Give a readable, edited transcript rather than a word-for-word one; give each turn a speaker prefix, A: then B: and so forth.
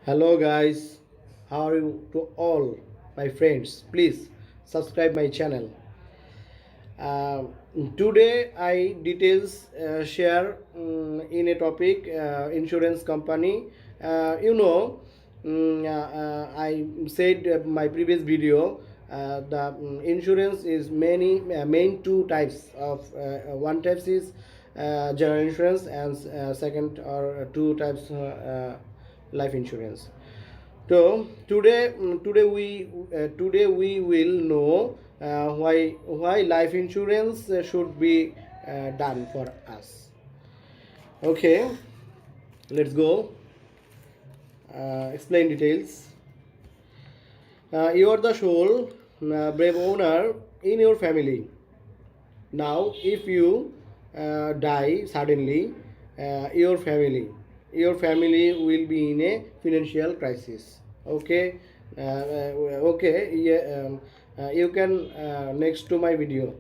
A: Hello guys, how are you to all my friends? Please subscribe my channel. Uh, Today I details share in a topic insurance company. I said my previous video the insurance is many main two types of one types is general insurance and second or two types life insurance. So today we will know why life insurance should be done for us. Okay, let's go. Explain details. You are the sole brave owner in your family. Now, if you die suddenly, your family will be in a financial crisis. Okay, okay. Yeah, you can next to my video.